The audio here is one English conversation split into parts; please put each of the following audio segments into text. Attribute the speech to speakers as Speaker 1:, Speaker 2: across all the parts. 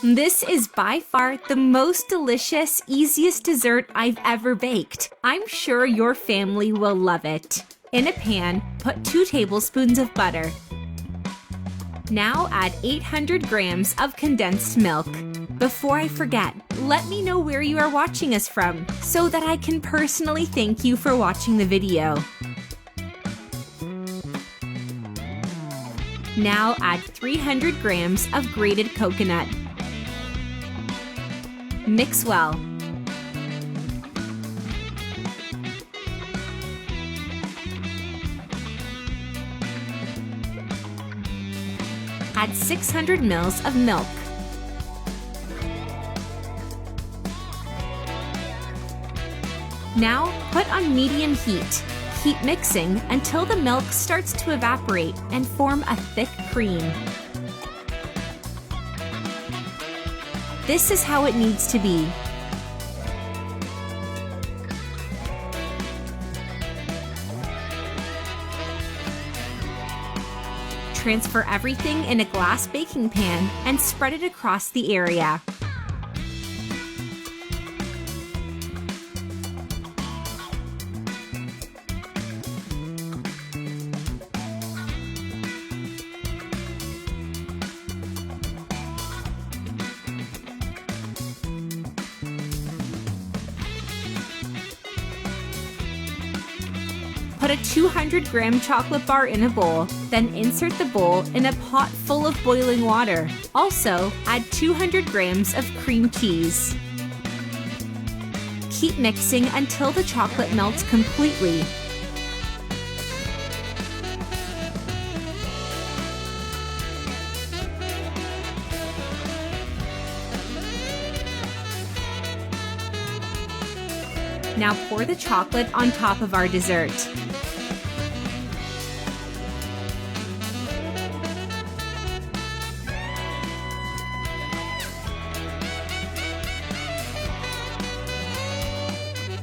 Speaker 1: This is by far the most delicious, easiest dessert I've ever baked. I'm sure your family will love it. In a pan, put 2 tablespoons of butter. Now add 800 grams of condensed milk. Before I forget, let me know where you are watching us from so that I can personally thank you for watching the video. Now add 300 grams of grated coconut. Mix well. Add 600 ml of milk. Now put on medium heat. Keep mixing until the milk starts to evaporate and form a thick cream. This is how it needs to be. Transfer everything in a glass baking pan and spread it across the area. Put a 200-gram chocolate bar in a bowl, then insert the bowl in a pot full of boiling water. Also, add 200 grams of cream cheese. Keep mixing until the chocolate melts completely. Now pour the chocolate on top of our dessert.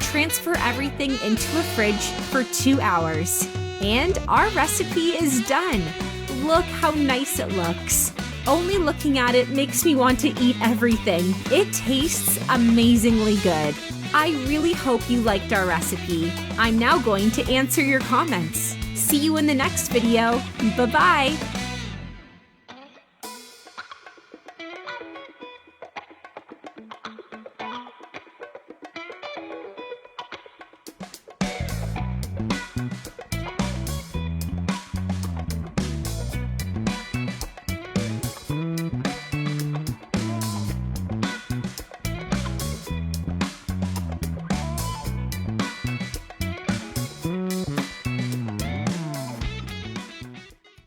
Speaker 1: Transfer everything into a fridge for 2 hours. And our recipe is done. Look how nice it looks. Only looking at it makes me want to eat everything. It tastes amazingly good. I really hope you liked our recipe. I'm now going to answer your comments. See you in the next video. Bye-bye.